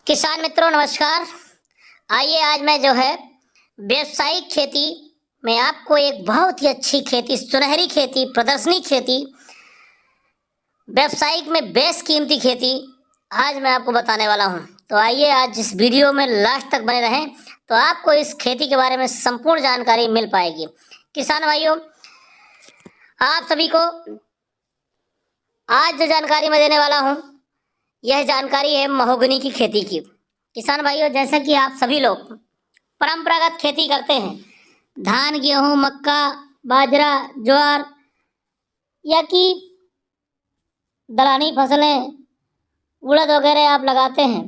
किसान मित्रों नमस्कार। आइए आज मैं जो है व्यावसायिक खेती में आपको एक बहुत ही अच्छी खेती, सुनहरी खेती, प्रदर्शनी खेती, व्यावसायिक में बेस कीमती खेती आज मैं आपको बताने वाला हूं। तो आइए आज इस वीडियो में लास्ट तक बने रहें तो आपको इस खेती के बारे में संपूर्ण जानकारी मिल पाएगी। किसान भाइयों, आप सभी को आज जो जानकारी मैं देने वाला हूं यह जानकारी है महोगनी की खेती की। किसान भाइयों, जैसा कि आप सभी लोग परंपरागत खेती करते हैं, धान, गेहूं, मक्का, बाजरा, ज्वार या कि दलहनी फसलें, उड़द वगैरह आप लगाते हैं,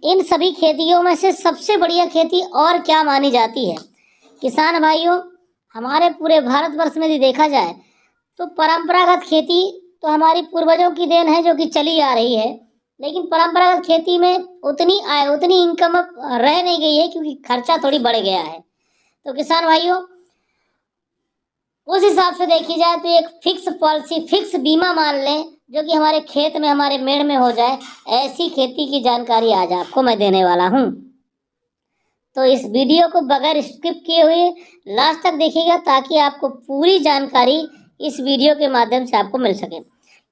इन सभी खेतियों में से सबसे बढ़िया खेती और क्या मानी जाती है? किसान भाइयों, हमारे पूरे भारतवर्ष में यदि देखा जाए तो परंपरागत खेती तो हमारी पूर्वजों की देन है जो कि चली आ रही है, लेकिन परंपरागत खेती में उतनी आय, उतनी इनकम अब रह नहीं गई है क्योंकि खर्चा थोड़ी बढ़ गया है। तो किसान भाइयों, उस हिसाब से देखी जाए तो एक फिक्स पॉलिसी, फिक्स बीमा मान लें जो कि हमारे खेत में, हमारे मेड़ में हो जाए, ऐसी खेती की जानकारी आज आपको मैं देने वाला हूं। तो इस वीडियो को बगैर स्किप किए हुए लास्ट तक देखिएगा ताकि आपको पूरी जानकारी इस वीडियो के माध्यम से आपको मिल सके।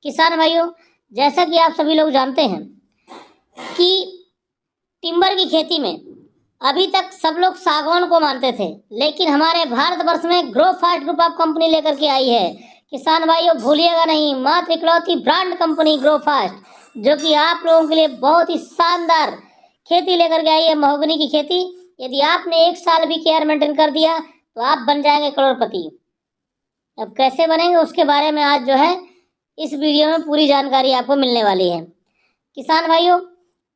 किसान भाइयों, जैसा कि आप सभी लोग जानते हैं कि टिम्बर की खेती में अभी तक सब लोग सागवान को मानते थे, लेकिन हमारे भारतवर्ष में ग्रोफास्ट ग्रुप ऑफ कंपनी लेकर के आई है। किसान भाइयों भूलिएगा नहीं, मात्र इकलौती ब्रांड कंपनी ग्रोफास्ट, जो कि आप लोगों के लिए बहुत ही शानदार खेती लेकर के आई है, महोगनी की खेती। यदि आपने एक साल भी केयर मेंटेन कर दिया तो आप बन जाएंगे करोड़पति। अब कैसे बनेंगे उसके बारे में आज जो है इस वीडियो में पूरी जानकारी आपको मिलने वाली है। किसान भाइयों,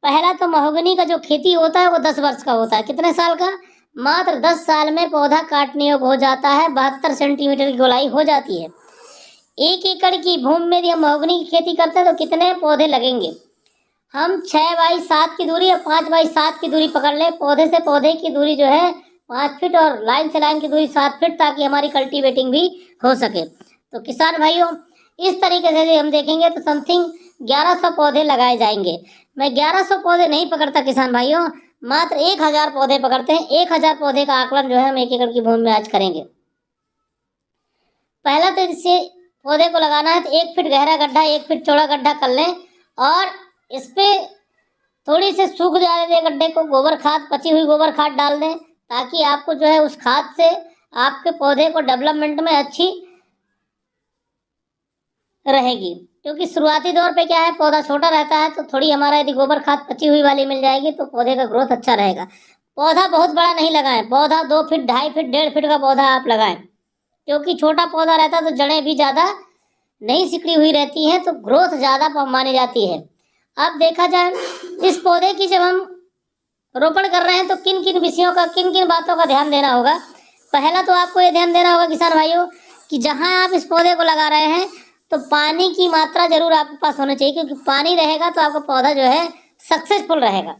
पहला तो महोगनी का जो खेती होता है वो 10 वर्ष का होता है। कितने साल का? मात्र 10 साल में पौधा काटने योग्य हो जाता है, 72 सेंटीमीटर की गोलाई हो जाती है। 1 एकड़ की भूमि में यदि हम महोगनी की खेती करते हैं तो कितने पौधे लगेंगे? हम 6 बाई 7 की दूरी या 5 बाई 7 की दूरी पकड़ लें। पौधे से पौधे की दूरी जो है 5 फीट और लाइन से लाइन की दूरी 7 फीट, ताकि हमारी कल्टीवेटिंग भी हो सके। तो किसान भाइयों, इस तरीके से यदि हम देखेंगे तो समथिंग 1100 पौधे लगाए जाएंगे। मैं 1100 पौधे नहीं पकड़ता किसान भाइयों, मात्र 1000 पौधे पकड़ते हैं। 1000 पौधे का आकलन जो है हम 1 एकड़ की भूमि में आज करेंगे। पहला तो इसे पौधे को लगाना है तो 1 फीट गहरा गड्ढा, 1 फीट चौड़ा गड्ढा कर लें और इस पे थोड़ी से सूख जाने दें गड्ढे को, गोबर खाद, पची हुई गोबर खाद डाल दें, ताकि आपको जो है उस खाद से आपके पौधे को डेवलपमेंट में अच्छी रहेगी। क्योंकि शुरुआती दौर पे क्या है, पौधा छोटा रहता है, तो थोड़ी हमारा यदि गोबर खाद पची हुई वाली मिल जाएगी तो पौधे का ग्रोथ अच्छा रहेगा। पौधा बहुत बड़ा नहीं लगाएं, पौधा 2 फीट, 2.5 फीट, 1.5 फीट का पौधा आप लगाएं, क्योंकि छोटा पौधा रहता है तो जड़ें भी ज़्यादा नहीं सिकड़ी हुई रहती हैं, तो ग्रोथ ज़्यादा मानी जाती है। अब देखा जाए इस पौधे की जब हम रोपण कर रहे हैं तो किन किन विषयों का, किन किन बातों का ध्यान देना होगा। पहला तो आपको ये ध्यान देना होगा किसान भाइयों कि जहाँ आप इस पौधे को लगा रहे हैं तो पानी की मात्रा जरूर आपके पास होनी चाहिए, क्योंकि पानी रहेगा तो आपका पौधा जो है सक्सेसफुल रहेगा।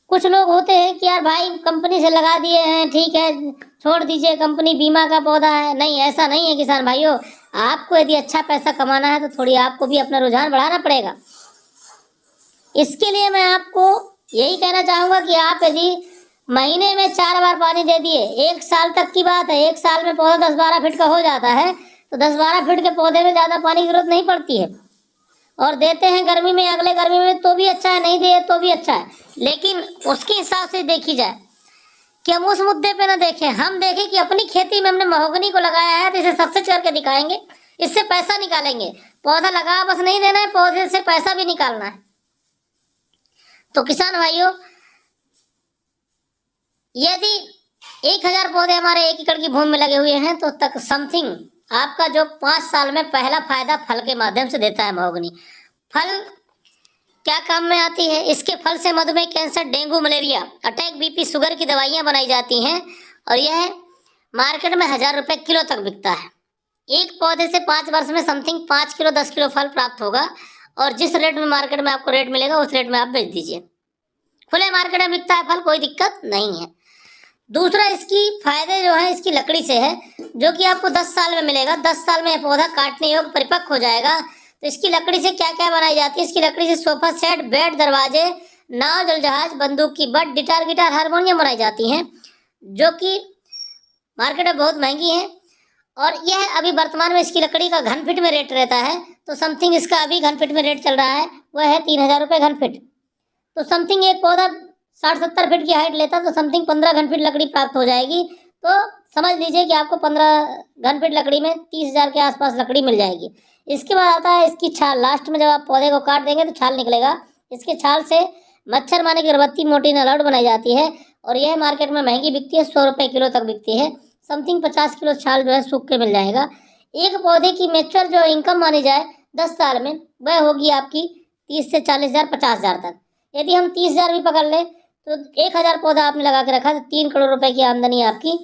कुछ लोग होते हैं कि यार भाई कंपनी से लगा दिए हैं, ठीक है छोड़ दीजिए, कंपनी बीमा का पौधा है। नहीं, ऐसा नहीं है किसान भाइयों। आपको यदि अच्छा पैसा कमाना है तो थोड़ी आपको भी अपना रुझान बढ़ाना पड़ेगा। इसके लिए मैं आपको यही कहना चाहूँगा कि आप यदि महीने में 4 बार पानी दे दिए, 1 साल तक की बात है, 1 साल में पौधा 10-12 फीट का हो जाता है, तो 10-12 फीट के पौधे में ज़्यादा पानी की जरूरत नहीं पड़ती है। और देते हैं गर्मी में, अगले गर्मी में तो भी अच्छा है, नहीं दिए तो भी अच्छा है, लेकिन उसके हिसाब से देखी जाए कि हम उस मुद्दे पे ना देखें, हम देखें कि अपनी खेती में हमने महोगनी को लगाया है तो इसे सक्सेस करके दिखाएंगे, इससे पैसा निकालेंगे। पौधा लगा बस नहीं देना है, पौधे से पैसा भी निकालना है। तो किसान भाइयों, यदि 1000 पौधे हमारे 1 एकड़ की भूमि में लगे हुए हैं तो तक समथिंग आपका जो 5 साल में पहला फायदा फल के माध्यम से देता है महोगनी। फल क्या काम में आती है? इसके फल से मधुमेह, cancer, dengue, malaria, attack, BP, sugar की दवाइयाँ बनाई जाती हैं और यह मार्केट में 1000 रुपये किलो तक बिकता है। एक पौधे से 5 वर्ष में समथिंग 5 किलो 10 किलो फल प्राप्त होगा और जिस रेट में मार्केट में आपको रेट मिलेगा उस रेट में आप बेच दीजिए। खुले मार्केट में बिकता है फल, कोई दिक्कत नहीं है। दूसरा, इसकी फायदे जो है इसकी लकड़ी से है, जो कि आपको 10 साल में मिलेगा। 10 साल में पौधा काटने योग्य परिपक्व हो जाएगा। तो इसकी लकड़ी से क्या क्या बनाई जाती है? इसकी लकड़ी से सोफा सेट, बेड, दरवाजे, नाव, जल जहाज, बंदूक की बट, गिटार हारमोनियम बनाई जाती हैं, जो कि मार्केट में बहुत महंगी है। और यह अभी वर्तमान में इसकी लकड़ी का घन फीट में रेट रहता है, तो समथिंग इसका अभी घन फीट में रेट चल रहा है, वह है 3,000 रुपये घन फीट। तो समथिंग एक पौधा 60-70 फीट की हाइट लेता तो समथिंग 15 घन फीट लकड़ी प्राप्त हो जाएगी। तो समझ लीजिए कि आपको 15 घन फीट लकड़ी में 30,000 के आसपास लकड़ी मिल जाएगी। इसके बाद आता है इसकी छाल। लास्ट में जब आप पौधे को काट देंगे तो छाल निकलेगा। इसके छाल से मच्छर मारने की अगरबत्ती, मोटी नलौट बनाई जाती है, और यह मार्केट में महंगी बिकती है, 100 रुपये किलो तक बिकती है। समथिंग 50 किलो छाल जो है सूख के मिल जाएगा। एक पौधे की मेच्योर जो इनकम मानी जाए 10 साल में, वह होगी आपकी 30 से 40,000, 50,000 तक। यदि हम 30,000 भी पकड़ लें तो 1,000 पौधा आपने लगा के रखा तो 3 करोड़ रुपए की आमदनी आपकी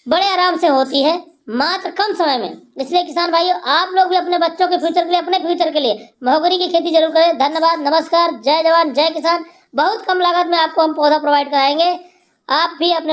बड़े आराम से होती है, मात्र कम समय में। इसलिए किसान भाइयों, आप लोग भी अपने बच्चों के फ्यूचर के लिए, अपने फ्यूचर के लिए महोगनी की खेती जरूर करें। धन्यवाद, नमस्कार, जय जवान जय किसान। बहुत कम लागत में आपको हम पौधा प्रोवाइड कराएंगे। आप भी अपने